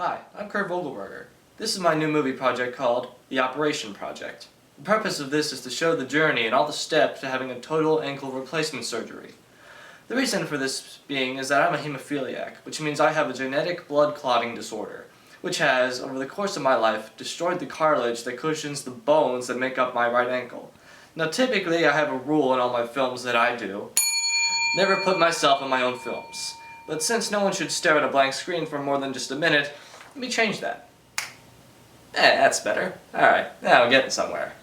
Hi, I'm Kurt Vogelberger. This is my new movie project called The Operation Project. The purpose of this is to show the journey and all the steps to having a total ankle replacement surgery. The reason for this being is that I'm a hemophiliac, which means I have a genetic blood clotting disorder, which has, over the course of my life, destroyed the cartilage that cushions the bones that make up my right ankle. Now typically I have a rule in all my films that I do: never put myself in my own films. But since no one should stare at a blank screen for more than just a minute, let me change that. That's better. Alright, now we're getting somewhere.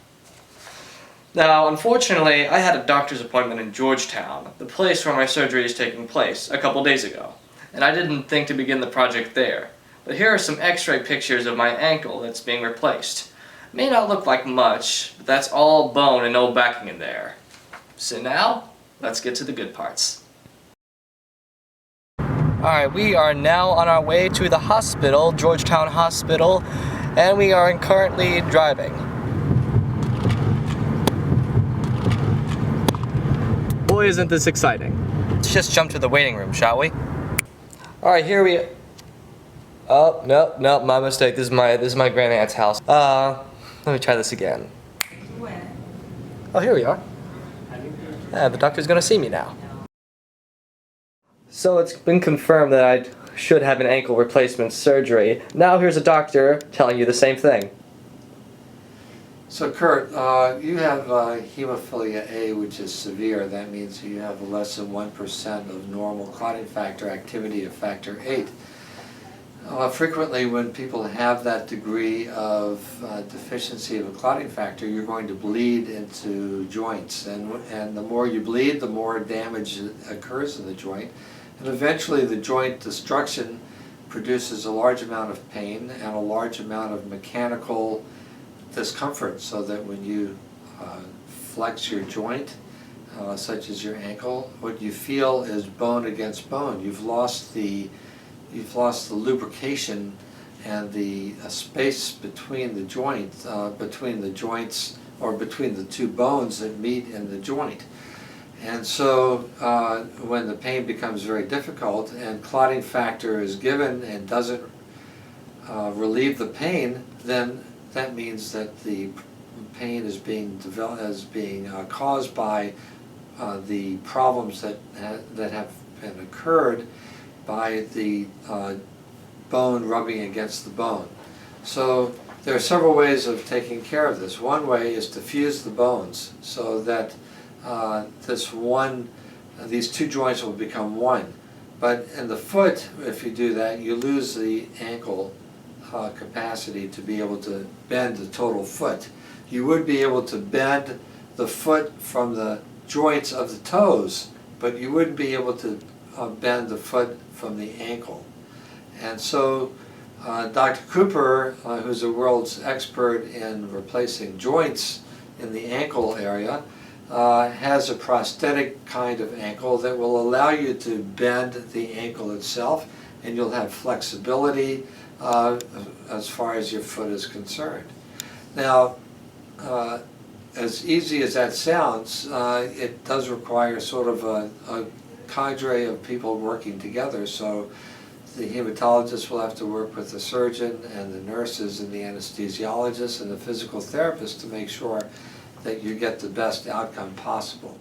Now, unfortunately, I had a doctor's appointment in Georgetown, the place where my surgery is taking place, a couple days ago, and I didn't think to begin the project there. But here are some x-ray pictures of my ankle that's being replaced. It may not look like much, but that's all bone and no backing in there. So now, let's get to the good parts. Alright, we are now on our way to the hospital, Georgetown Hospital, and we are currently driving. Boy, isn't this exciting. Let's just jump to the waiting room, shall we? Alright, here we... Oh, no, my mistake. This is my grandaunt's house. Let me try this again. Where? Oh, here we are. Yeah, the doctor's gonna see me now. So it's been confirmed that I should have an ankle replacement surgery. Now here's a doctor telling you the same thing. So Kurt, you have hemophilia A, which is severe. That means you have less than 1% of normal clotting factor activity of factor 8. Frequently when people have that degree of deficiency of a clotting factor, you're going to bleed into joints. And the more you bleed, the more damage occurs in the joint. And eventually the joint destruction produces a large amount of pain and a large amount of mechanical discomfort, so that when you flex your joint, such as your ankle, what you feel is bone against bone. You've lost the lubrication and the space between the joints, or between the two bones that meet in the joint. And so when the pain becomes very difficult and clotting factor is given and doesn't relieve the pain, then that means that the pain is being caused by the problems that have been occurred by the bone rubbing against the bone. So there are several ways of taking care of this. One way is to fuse the bones so that these two joints will become one. But in the foot, if you do that, you lose the ankle capacity to be able to bend the total foot. You would be able to bend the foot from the joints of the toes, but you wouldn't be able to bend the foot from the ankle. And so Dr. Cooper, who's a world's expert in replacing joints in the ankle area, has a prosthetic kind of ankle that will allow you to bend the ankle itself, and you'll have flexibility as far as your foot is concerned. Now, as easy as that sounds, it does require sort of a cadre of people working together. So the hematologist will have to work with the surgeon and the nurses and the anesthesiologist and the physical therapist to make sure that you get the best outcome possible.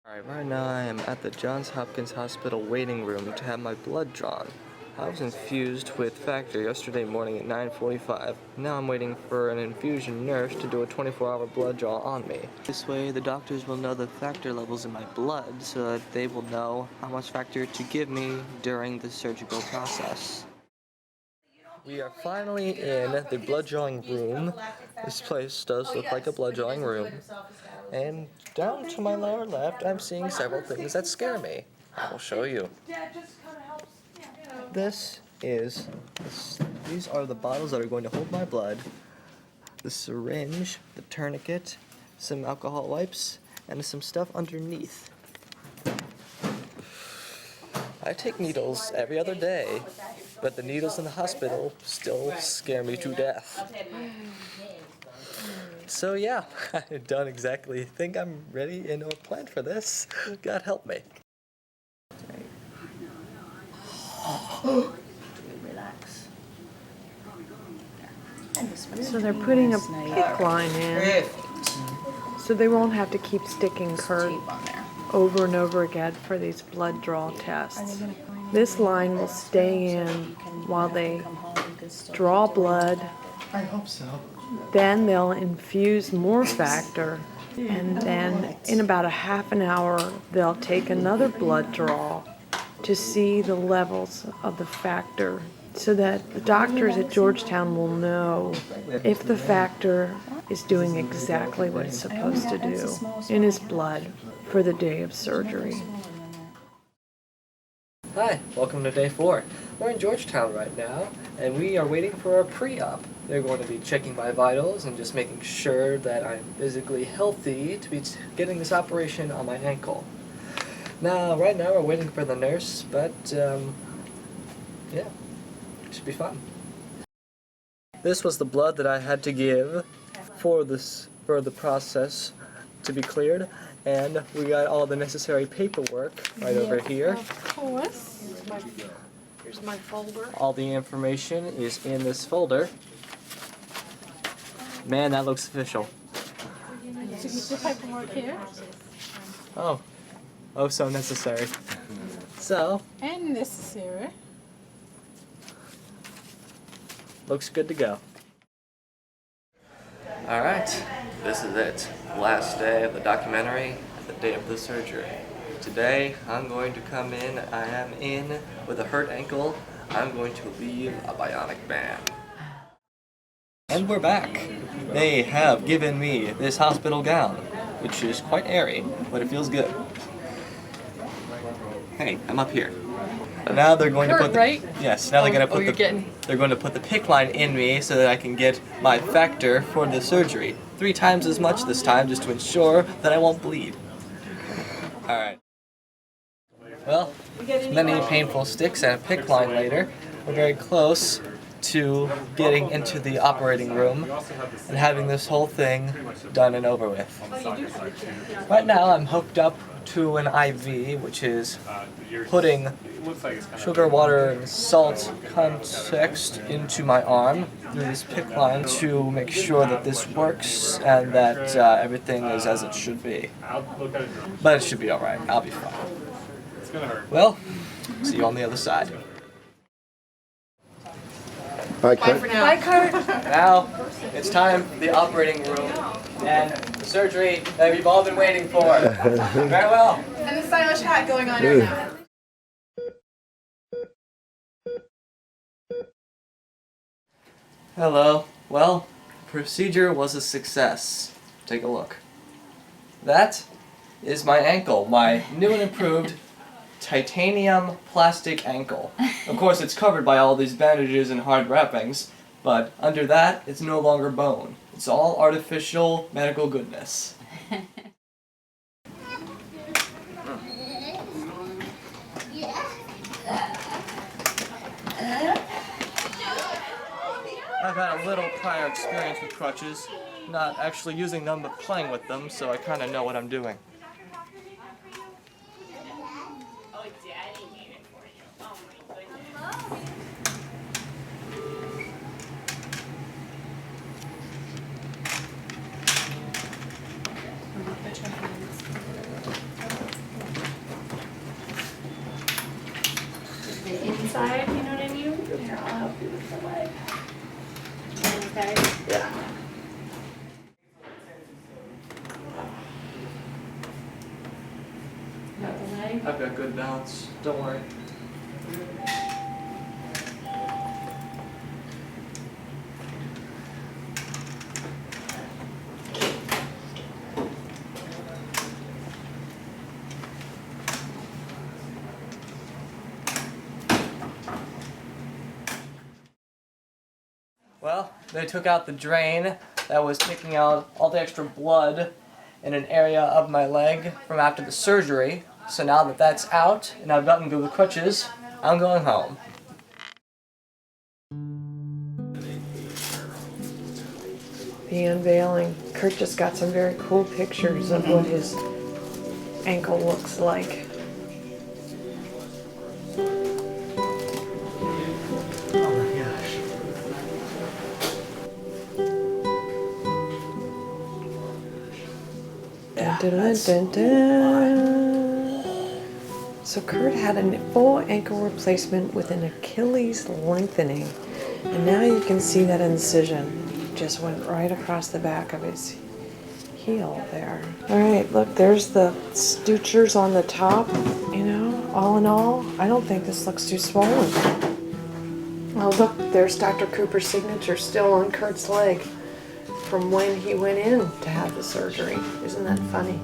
Alright, right now I am at the Johns Hopkins Hospital waiting room to have my blood drawn. I was infused with factor yesterday morning at 9:45. Now I'm waiting for an infusion nurse to do a 24-hour blood draw on me. This way the doctors will know the factor levels in my blood so that they will know how much factor to give me during the surgical process. We are finally in the blood drawing room. This place does look like a blood drawing room. And down to my lower left, I'm seeing several things that scare me. I will show you. These are the bottles that are going to hold my blood, the syringe, the tourniquet, some alcohol wipes, and some stuff underneath. I take needles every other day, but the needles in the hospital still scare me to death. So yeah, I don't exactly think I'm ready and planned for this. God help me. Relax. So they're putting a PICC line in, so they won't have to keep sticking Kurt over and over again for these blood draw tests. This line will stay in while they draw blood. I hope so. Then they'll infuse more factor, and then in about a half an hour they'll take another blood draw to see the levels of the factor, so that the doctors at Georgetown will know if the factor is doing exactly what it's supposed to do in his blood for the day of surgery. Hi, welcome to day 4. We're in Georgetown right now, and we are waiting for a pre-op. They're going to be checking my vitals and just making sure that I'm physically healthy to be getting this operation on my ankle. Now, right now we're waiting for the nurse, but yeah, it should be fun. This was the blood that I had to give for the process to be cleared, and we got all the necessary paperwork right over here. Of course. Here's my folder. All the information is in this folder. Man, that looks official. So get your paperwork here. Oh, so necessary. So, And necessary. looks good to go. Alright, this is it. Last day of the documentary, the day of the surgery. Today, I'm going to come in, I am in with a hurt ankle. I'm going to leave a bionic man. And we're back. They have given me this hospital gown, which is quite airy, but it feels good. Hey, I'm up here. Now they're going to put the, right? Yes, now they're going to put you're they're going to put the PICC line in me so that I can get my factor for the surgery. 3 times as much this time, just to ensure that I won't bleed. Alright. Well, many painful sticks and a PICC line later. We're very close to getting into the operating room and having this whole thing done and over with. Right now I'm hooked up to an IV, which is putting sugar, water, and salt context into my arm through this PICC line to make sure that this works and that everything is as it should be. But it should be alright, I'll be fine. Well, see you on the other side. Bye, Kurt. Bye, Kurt. Now, it's time for the operating room and the surgery that we've all been waiting for. Very well. And the stylish hat going on right now. Hello. Well, the procedure was a success. Take a look. That is my ankle, my new and improved titanium plastic ankle. Of course, it's covered by all these bandages and hard wrappings, but under that, it's no longer bone. It's all artificial medical goodness. I've had a little prior experience with crutches, not actually using them, but playing with them, so I kind of know what I'm doing. Inside, you know what I mean? Here, I'll help you with the leg. Okay? Yeah. Got the leg? I've got good balance, don't worry. Well, they took out the drain that was taking out all the extra blood in an area of my leg from after the surgery. So now that that's out and I've gotten good with crutches, I'm going home. The unveiling. Kurt just got some very cool pictures of what his ankle looks like. Oh my gosh. Dun, dun, dun. So Kurt had a full ankle replacement with an Achilles lengthening. And now you can see that incision just went right across the back of his heel there. All right, look, there's the sutures on the top, you know, all in all, I don't think this looks too swollen. Oh, look, there's Dr. Cooper's signature still on Kurt's leg from when he went in to have the surgery. Isn't that funny?